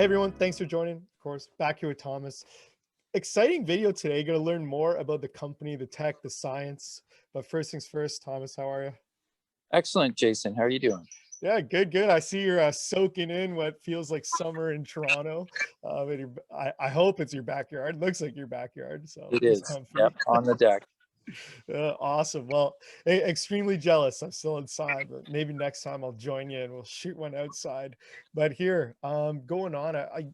Hey everyone, thanks for joining. Of course, back here with Thomas. Exciting video today. Going to learn more about the company, the tech, the science. But first things first, Thomas, how are you? Excellent, Jason. How are you doing? Yeah, good, good. I see you're soaking in what feels like summer in Toronto. I hope it's your backyard. Looks like your backyard, so It it's is. Yep, comfy. on the deck. Awesome. Well, extremely jealous. I'm still inside, but maybe next time I'll join you and we'll shoot one outside. But here, going on, I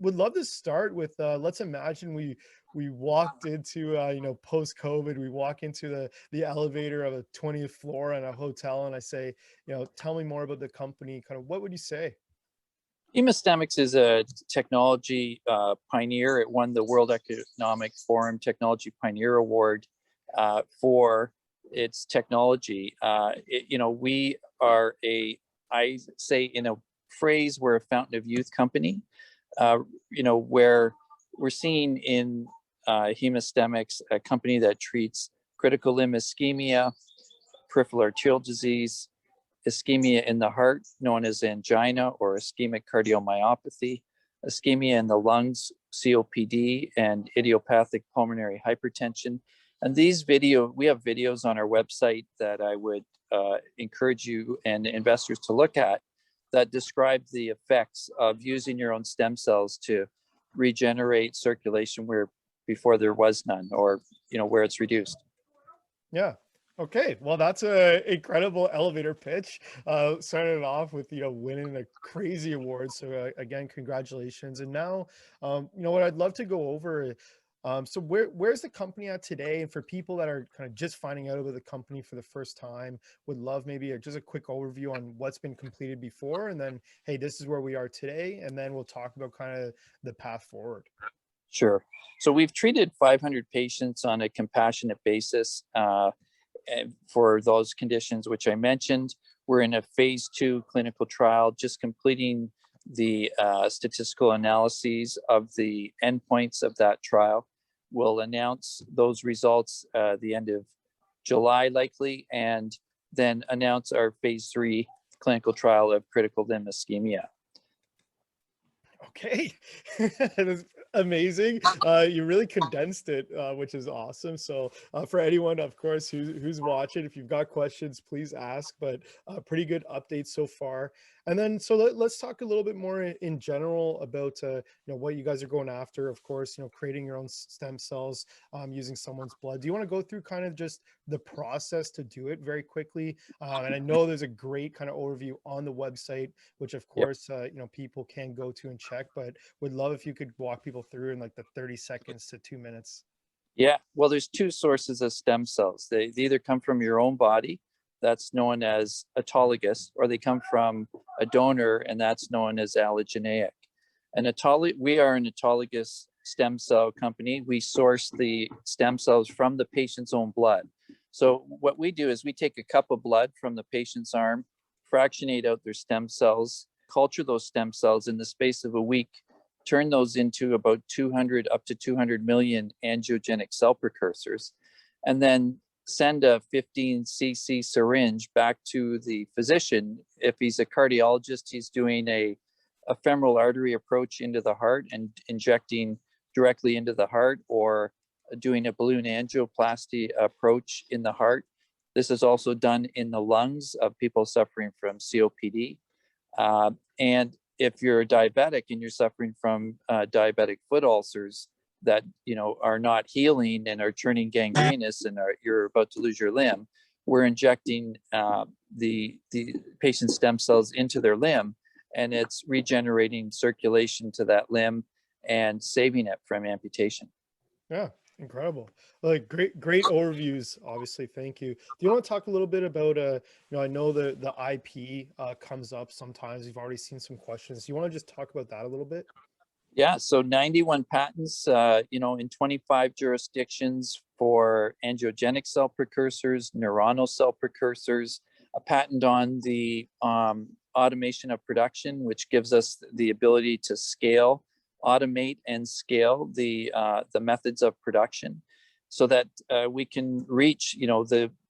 would love to start with let's imagine we walked into post COVID, we walk into the elevator of a 20th floor in a hotel, and I say, tell me more about the company. Kind of what would you say? Hemostemix is a technology pioneer. It won the World Economic Forum Technology Pioneer Award for its technology. We are I say in a phrase, we're a fountain of youth company. Where we're seeing in Hemostemix a company that treats critical limb ischemia, peripheral arterial disease, ischemia in the heart, known as angina or ischemic cardiomyopathy, ischemia in the lungs, COPD, and idiopathic pulmonary hypertension. And we have videos on our website that I would encourage you and investors to look at that describe the effects of using your own stem cells to regenerate circulation where before there was none, or where it's reduced. Yeah. Okay. Well, that's a incredible elevator pitch. Started it off with winning a crazy award. So again, congratulations. And now, what I'd love to go over. So where's the company at today? And for people that are kind of just finding out about the company for the first time, would love maybe just a quick overview on what's been completed before, and then hey, this is where we are today, and then we'll talk about kind of the path forward. Sure. So we've treated 500 patients on a compassionate basis for those conditions which I mentioned. We're in a phase 2 clinical trial, just completing the statistical analyses of the endpoints of that trial. We'll announce those results the end of July likely, and then announce our phase 3 clinical trial of critical limb ischemia. Okay, that's amazing. You really condensed it, which is awesome. So for anyone, of course, who's watching, if you've got questions, please ask. But pretty good update so far. And then so let's talk a little bit more in general about what you guys are going after. Of course, creating your own stem cells using someone's blood. Do you want to go through kind of just the process to do it very quickly? And I know there's a great kind of overview on the website, which of Yep. course people can go to and check, but would love if you could walk people through in like the 30 seconds to 2 minutes. Yeah, well, there's two sources of stem cells. They either come from your own body, that's known as autologous, or they come from a donor, and that's known as allogeneic. We are an autologous stem cell company. We source the stem cells from the patient's own blood. So what we do is we take a cup of blood from the patient's arm, fractionate out their stem cells, culture those stem cells in the space of a week, turn those into about 200 up to 200 million angiogenic cell precursors, and then send a 15 cc syringe back to the physician. If he's a cardiologist, he's doing a femoral artery approach into the heart and injecting directly into the heart, or doing a balloon angioplasty approach in the heart. This is also done in the lungs of people suffering from COPD. And if you're a diabetic and you're suffering from diabetic foot ulcers that are not healing and are turning gangrenous and you're about to lose your limb, we're injecting the patient's stem cells into their limb, and it's regenerating circulation to that limb and saving it from amputation. Yeah, incredible. Like great overviews, obviously. Thank you. Do you want to talk a little bit about I know the IP comes up sometimes. You've already seen some questions. You want to just talk about that a little bit? Yeah, so 91 patents, in 25 jurisdictions for angiogenic cell precursors, neuronal cell precursors, a patent on the automation of production, which gives us the ability to automate and scale the methods of production, so that we can reach,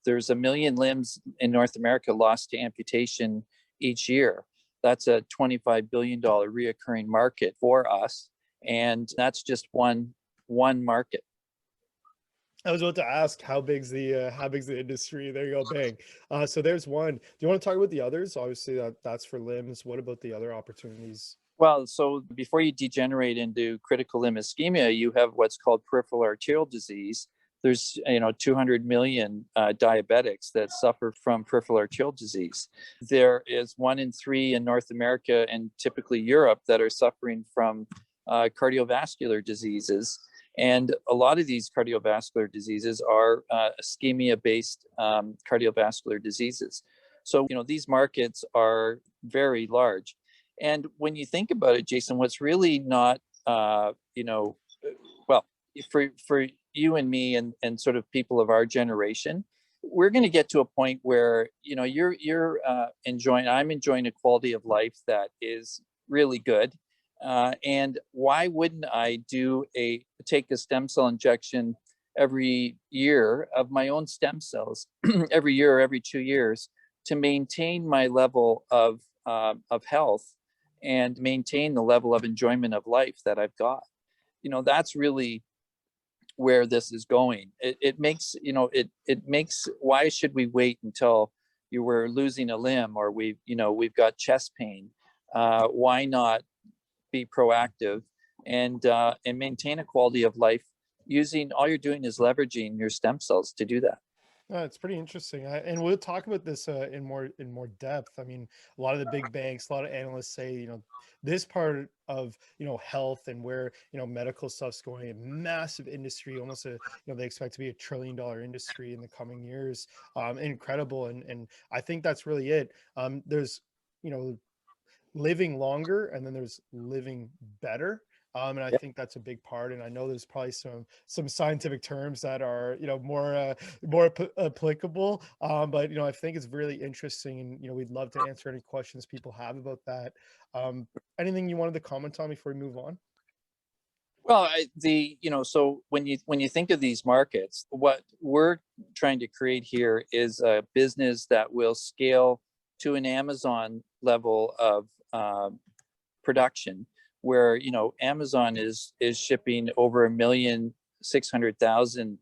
there's 1 million limbs in North America lost to amputation each year. that's a $25 billion reoccurring market for us. And that's just one market. I was about to ask how big's the industry? There you go, bang. So there's one. Do you want to talk about the others? Obviously, that's for limbs. What about the other opportunities? Well, so before you degenerate into critical limb ischemia, you have what's called peripheral arterial disease. There's 200 million diabetics that suffer from peripheral arterial disease. There is 1 in 3 in North America and typically Europe that are suffering from cardiovascular diseases. And a lot of these cardiovascular diseases are ischemia-based cardiovascular diseases. So, these markets are very large. And when you think about it, Jason, what's really not, well, for you and me and sort of people of our generation, we're going to get to a point where, you're I'm enjoying a quality of life that is really good. And why wouldn't I take a stem cell injection every year of my own stem cells every year or every 2 years to maintain my level of health and maintain the level of enjoyment of life that I've got? That's really where this is going. It makes, why should we wait until you were losing a limb or we've got chest pain? Why not be proactive and maintain a quality of life using, all you're doing is leveraging your stem cells to do that. It's pretty interesting, and we'll talk about this in more depth. I mean, a lot of the big banks, a lot of analysts say, this part of health and where medical stuff's going, a massive industry, almost they expect to be $1 trillion industry in the coming years. Incredible, and I think that's really it. There's living longer, and then there's living better. And I Yep. think that's a big part. And I know there's probably some scientific terms that are more applicable. But I think it's really interesting, and we'd love to answer any questions people have about that. Anything you wanted to comment on before we move on? Well, so when you think of these markets, what we're trying to create here is a business that will scale to an Amazon level of production, where Amazon is shipping over 1,600,000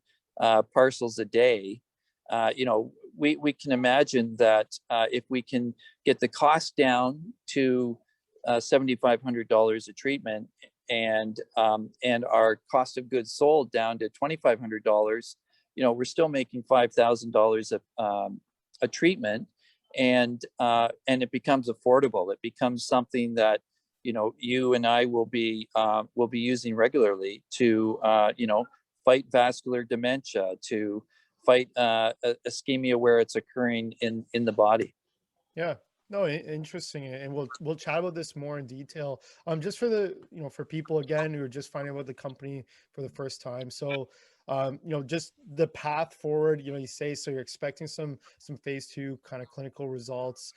parcels a day. We can imagine that if we can get the cost down to $7,500 a treatment, and our cost of goods sold down to $2,500, we're still making $5,000 a treatment, and it becomes affordable. It becomes something that you and I will be using regularly to fight vascular dementia, to fight ischemia where it's occurring in the body. Yeah. No, interesting, and we'll chat about this more in detail. Just for for people again who are just finding out the company for the first time. So, just the path forward. You say so. You're expecting some phase 2 kind of clinical results.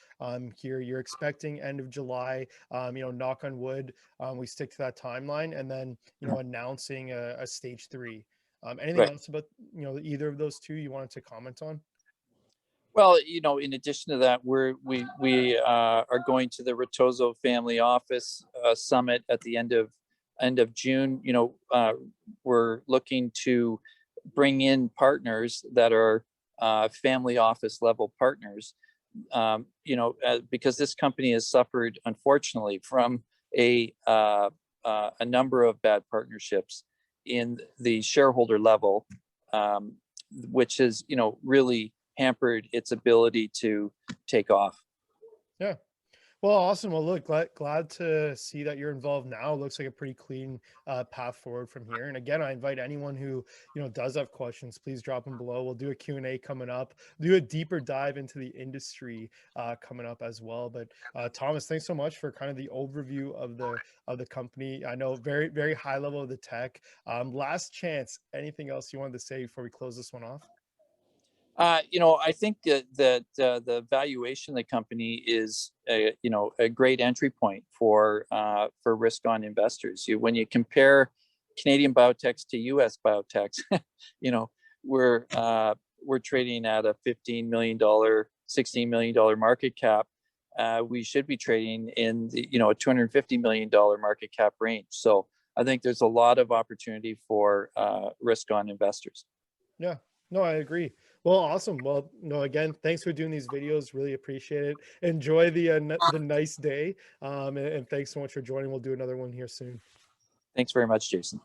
Here you're expecting end of July. Knock on wood, we stick to that timeline, and then announcing a stage 3. Anything Right. else about either of those two you wanted to comment on? Well, in addition to that, we are going to the Retozo Family Office Summit at the end of June. We're looking to bring in partners that are family office level partners. Because this company has suffered, unfortunately, from a number of bad partnerships in the shareholder level, which has really hampered its ability to take off. Yeah. Well, awesome. Well, look, glad to see that you're involved now. It looks like a pretty clean path forward from here. And again, I invite anyone who does have questions, please drop them below. We'll do a Q&A coming up. Do a deeper dive into the industry coming up as well. But Thomas, thanks so much for kind of the overview of the company. I know very, very high level of the tech. Last chance. Anything else you wanted to say before we close this one off? I think that the valuation of the company is a great entry point for risk-on investors. When you compare Canadian biotechs to U.S. biotechs, we're trading at a $15 million, $16 million market cap. we should be trading in the, a $250 million market cap range. So I think there's a lot of opportunity for risk on investors. Yeah, no, I agree. Well, awesome. Well, no, again, thanks for doing these videos. Really appreciate it. Enjoy the nice day. And thanks so much for joining. We'll do another one here soon. Thanks very much, Jason.